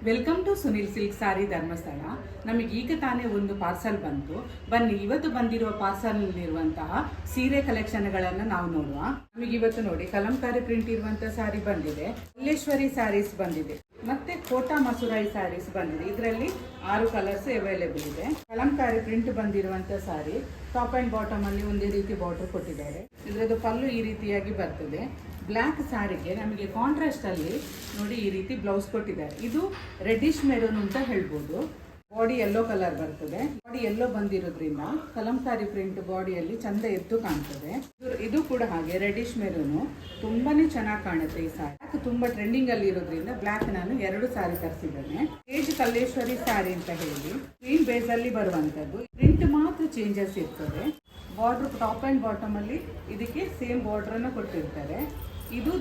Welcome to Sunil silk ಸಾರಿ ಧರ್ಮಸ್ಥಳ. ನಮಗೆ ಈಗ ತಾನೇ ಒಂದು ಪಾರ್ಸಲ್ ಬಂತು. ಬನ್ನಿ, ಇವತ್ತು ಬಂದಿರುವ ಪಾರ್ಸಲ್ನಲ್ಲಿರುವಂತಹ ಸೀರೆ ಕಲೆಕ್ಷನ್ಗಳನ್ನು ನಾವು ನೋಡುವ. ನಮಗೆ ಇವತ್ತು ನೋಡಿ ಕಲಂಕಾರಿ ಪ್ರಿಂಟ್ ಇರುವಂತಹ ಸಾರಿ ಬಂದಿದೆ, ಮಲ್ಲೇಶ್ವರಿ ಸ್ಯಾರೀಸ್ ಬಂದಿದೆ, ಮತ್ತೆ ಕೋಟಾ ಮಸುರಾಯಿ ಸ್ಯಾರೀಸ್ ಬಂದಿದೆ. ಇದರಲ್ಲಿ 6 ಕಲರ್ಸ್ ಅವೈಲೇಬಲ್ ಇದೆ. ಕಲಂಕಾರಿ ಪ್ರಿಂಟ್ ಬಂದಿರುವಂತಹ ಸಾರಿ ಟಾಪ್ ಅಂಡ್ ಬಾಟಮ್ ಅಲ್ಲಿ ಒಂದೇ ರೀತಿ ಬಾರ್ಡರ್ ಕೊಟ್ಟಿದ್ದಾರೆ. ಇದರದ್ದು ಪಲ್ಲು ಈ ರೀತಿಯಾಗಿ ಬರ್ತದೆ. ಬ್ಲ್ಯಾಕ್ ಸ್ಯಾರಿಗೆ ನಮಗೆ ಕಾಂಟ್ರಾಸ್ಟ್ ಅಲ್ಲಿ ನೋಡಿ ಈ ರೀತಿ ಬ್ಲೌಸ್ ಕೊಟ್ಟಿದ್ದಾರೆ. ಇದು ರೆಡ್ಡಿಶ್ ಮೆರೂನ್ ಅಂತ ಹೇಳ್ಬೋದು. ಬಾಡಿ ಯೆಲ್ಲೋ ಕಲರ್ ಬರ್ತದೆ. ಬಾಡಿ ಯೆಲ್ಲೋ ಬಂದಿರೋದ್ರಿಂದ ಕಲಂಕಾರಿ ಪ್ರಿಂಟ್ ಬಾಡಿಯಲ್ಲಿ ಚಂದ ಎದ್ದು ಕಾಣ್ತದೆ. ಇದು ಕೂಡ ಹಾಗೆ ರೆಡ್ಡಿಶ್ ಮೆರೂನು ತುಂಬಾನೇ ಚೆನ್ನಾಗಿ ಕಾಣುತ್ತೆ. ಈ ಸಾರಿ ತುಂಬಾ ಟ್ರೆಂಡಿಂಗ್ ಅಲ್ಲಿ ಇರೋದ್ರಿಂದ ಬ್ಲ್ಯಾಕ್ ನಾನು 2 ಸಾರಿ ತರಿಸಿದ್ದೇನೆ. ತೇಜ್ ಕಲ್ಲೇಶ್ವರಿ ಸ್ಯಾರಿ ಅಂತ ಹೇಳಿ ಗ್ರೀನ್ ಬೇಸ್ ಅಲ್ಲಿ ಬರುವಂತದ್ದು. ಪ್ರಿಂಟ್ ಮಾತ್ರ ಚೇಂಜಸ್ ಇರ್ತದೆ. ಬಾರ್ಡರ್ ಟಾಪ್ ಅಂಡ್ ಬಾಟಮ್ ಅಲ್ಲಿ ಇದಕ್ಕೆ ಸೇಮ್ ಬಾರ್ಡರ್ ಅನ್ನು ಕೊಟ್ಟಿರ್ತಾರೆ. ಇದು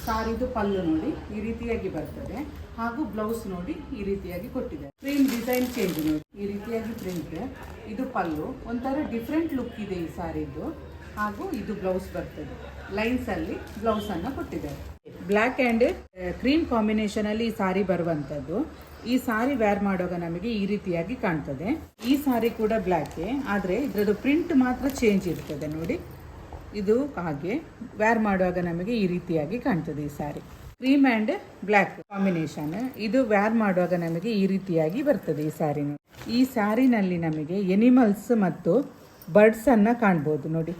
ಸಾರಿದು ಪಲ್ಲು ನೋಡಿ ಈ ರೀತಿಯಾಗಿ ಬರ್ತದೆ, ಹಾಗೂ ಬ್ಲೌಸ್ ನೋಡಿ ಈ ರೀತಿಯಾಗಿ ಕೊಟ್ಟಿದೆ. ಪ್ರಿಂಟ್ ಡಿಸೈನ್ ಚೇಂಜ್ ನೋಡಿ ಈ ರೀತಿಯಾಗಿ ಪ್ರಿಂಟ್. ಇದು ಪಲ್ಲು ಒಂಥರ ಡಿಫ್ರೆಂಟ್ ಲುಕ್ ಇದೆ ಈ ಸಾರಿದು, ಹಾಗೂ ಇದು ಬ್ಲೌಸ್ ಬರ್ತದೆ. ಲೈನ್ಸ್ ಅಲ್ಲಿ ಬ್ಲೌಸ್ ಅನ್ನ ಕೊಟ್ಟಿದ್ದಾರೆ. ಬ್ಲ್ಯಾಕ್ ಅಂಡ್ ಕ್ರೀಮ್ ಕಾಂಬಿನೇಷನ್ ಅಲ್ಲಿ ಈ ಸಾರಿ ಬರುವಂತದ್ದು. ಈ ಸಾರಿ ವೇರ್ ಮಾಡುವಾಗ ನಮಗೆ ಈ ರೀತಿಯಾಗಿ ಕಾಣ್ತದೆ. ಈ ಸಾರಿ ಕೂಡ ಬ್ಲ್ಯಾಕ್, ಆದ್ರೆ ಇದ್ರದ್ದು ಪ್ರಿಂಟ್ ಮಾತ್ರ ಚೇಂಜ್ ಇರ್ತದೆ ನೋಡಿ. ಇದು ಹಾಗೆ ವೇರ್ ಮಾಡುವಾಗ ನಮಗೆ ಈ ರೀತಿಯಾಗಿ ಕಾಣ್ತದೆ. ಈ ಸಾರಿ ಕ್ರೀಮ್ ಅಂಡ್ ಬ್ಲ್ಯಾಕ್ ಕಾಂಬಿನೇಷನ್. ಇದು ವೇರ್ ಮಾಡುವಾಗ ನಮಗೆ ಈ ರೀತಿಯಾಗಿ ಬರ್ತದೆ. ಈ ಸಾರಿ ಈ ಸ್ಯಾರಿನಲ್ಲಿ ನಮಗೆ ಎನಿಮಲ್ಸ್ ಮತ್ತು ಬರ್ಡ್ಸ್ ಅನ್ನ ಕಾಣ್ಬೋದು ನೋಡಿ.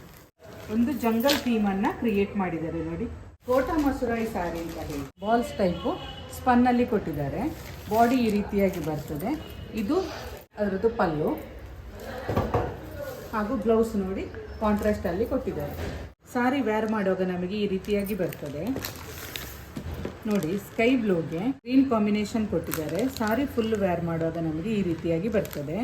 ಒಂದು ಜಂಗಲ್ ಥೀಮ್ ಅನ್ನ ಕ್ರಿಯೇಟ್ ಮಾಡಿದ್ದಾರೆ ನೋಡಿ. ಕೋಟಾ ಮಸುರಾಯಿ ಸ್ಯಾರಿ ಅಂತ ಹೇಳಿ ಬಾಲ್ಸ್ ಟೈಪು ಸ್ಪನ್ ಅಲ್ಲಿ ಕೊಟ್ಟಿದ್ದಾರೆ. ಬಾಡಿ ಈ ರೀತಿಯಾಗಿ ಬರ್ತದೆ. ಇದು ಅದರದ್ದು ಪಲ್ಲು, ಹಾಗೂ ಬ್ಲೌಸ್ ನೋಡಿ ಕಾಂಟ್ರಾಸ್ಟ್ ಅಲ್ಲಿ ಕೊಟ್ಟಿದ್ದಾರೆ. ಸಾರಿ ವೇರ್ ಮಾಡುವಾಗ ನಮಗೆ ಈ ರೀತಿಯಾಗಿ ಬರ್ತದೆ ನೋಡಿ. ಸ್ಕೈ ಬ್ಲೂಗೆ ಗ್ರೀನ್ ಕಾಂಬಿನೇಷನ್ ಕೊಟ್ಟಿದ್ದಾರೆ. ಸಾರಿ ಫುಲ್ ವೇರ್ ಮಾಡುವಾಗ ನಮಗೆ ಈ ರೀತಿಯಾಗಿ ಬರ್ತದೆ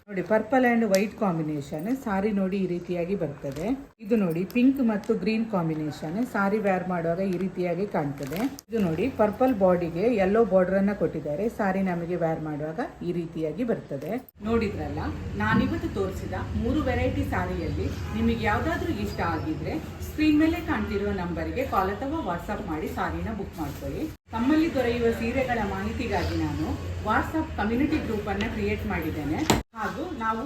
ನೋಡಿ. ಪರ್ಪಲ್ ಅಂಡ್ ವೈಟ್ ಕಾಂಬಿನೇಷನ್ ಸಾರಿ ನೋಡಿ ಈ ರೀತಿಯಾಗಿ ಬರ್ತದೆ. ಇದು ನೋಡಿ ಪಿಂಕ್ ಮತ್ತು ಗ್ರೀನ್ ಕಾಂಬಿನೇಷನ್ ಸಾರಿ ವೇರ್ ಮಾಡುವಾಗ ಈ ರೀತಿಯಾಗಿ ಕಾಣ್ತದೆ. ಇದು ನೋಡಿ ಪರ್ಪಲ್ ಬಾಡಿಗೆ ಯೆಲ್ಲೋ ಬಾರ್ಡರ್ ಅನ್ನ ಕೊಟ್ಟಿದ್ದಾರೆ. ಸಾರಿ ನಮಗೆ ವೇರ್ ಮಾಡುವಾಗ ಈ ರೀತಿಯಾಗಿ ಬರ್ತದೆ. ನೋಡಿದ್ರಲ್ಲ, ನಾನಿವತ್ತು ತೋರಿಸಿದ 3 ವೆರೈಟಿ ಸಾರಿಯಲ್ಲಿ ನಿಮಗೆ ಯಾವ್ದಾದ್ರು ಇಷ್ಟ ಆಗಿದ್ರೆ ಸ್ಕ್ರೀನ್ ಮೇಲೆ ಕಾಣ್ತಿರುವ ನಂಬರ್ಗೆ ಕಾಲ್ ಅಥವಾ ವಾಟ್ಸ್ಆಪ್ ಮಾಡಿ ಸಾರಿನ ಬುಕ್ ಮಾಡ್ಕೊಳ್ಳಿ. ತಮ್ಮಲ್ಲಿ ದೊರೆಯುವ ಸೀರೆಗಳ ಮಾಹಿತಿಗಾಗಿ ನಾನು ವಾಟ್ಸ್ಆಪ್ ಕಮ್ಯುನಿಟಿ ಗ್ರೂಪ್ ಅನ್ನ ಕ್ರಿಯೇಟ್ ಮಾಡಿದ್ದೇನೆ. ಹಾಗೂ ನಾವು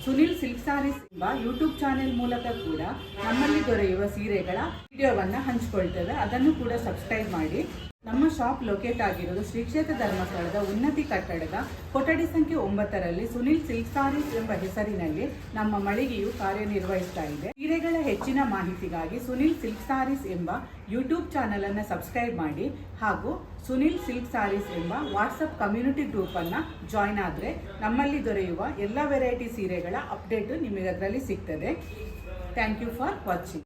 ಸುನಿಲ್ ಸಿಲ್ಕ್ ಸಾರೀಸ್ ಎಂಬ ಯೂಟ್ಯೂಬ್ ಚಾನೆಲ್ ಮೂಲಕ ಕೂಡ ನಮ್ಮಲ್ಲಿ ದೊರೆಯುವ ಸೀರೆಗಳ ವಿಡಿಯೋವನ್ನು ಹಂಚಿಕೊಳ್ತೇವೆ. ಅದನ್ನು ಕೂಡ ಸಬ್ಸ್ಕ್ರೈಬ್ ಮಾಡಿ. ನಮ್ಮ ಶಾಪ್ ಲೊಕೇಟ್ ಆಗಿರೋದು ಶ್ರೀ ಕ್ಷೇತ್ರ ಧರ್ಮಸ್ಥಳದ ಉನ್ನತಿ ಕಟ್ಟಡದ ಕೊಠಡಿ ಸಂಖ್ಯೆ 9ರಲ್ಲಿ ಸುನಿಲ್ ಸಿಲ್ಕ್ ಸಾರೀಸ್ ಎಂಬ ಹೆಸರಿನಲ್ಲಿ ನಮ್ಮ ಮಳಿಗೆಯು ಕಾರ್ಯನಿರ್ವಹಿಸ್ತಾ ಇದೆ. ಸೀರೆಗಳ ಹೆಚ್ಚಿನ ಮಾಹಿತಿಗಾಗಿ ಸುನಿಲ್ ಸಿಲ್ಕ್ ಸಾರೀಸ್ ಎಂಬ ಯೂಟ್ಯೂಬ್ ಚಾನೆಲ್ ಅನ್ನು ಸಬ್ಸ್ಕ್ರೈಬ್ ಮಾಡಿ, ಹಾಗೂ ಸುನಿಲ್ ಸಿಲ್ಕ್ ಸಾರೀಸ್ ಎಂಬ ವಾಟ್ಸಪ್ ಕಮ್ಯುನಿಟಿ ಗ್ರೂಪ್ ಅನ್ನ ಜಾಯ್ನ್ ಆದರೆ ನಮ್ಮಲ್ಲಿ ದೊರೆಯುವ ಎಲ್ಲ ವೆರೈಟಿ ಸೀರೆಗಳ ಅಪ್ಡೇಟ್ ನಿಮಗೆ ಅದರಲ್ಲಿ ಸಿಗ್ತದೆ. Thank you for watching.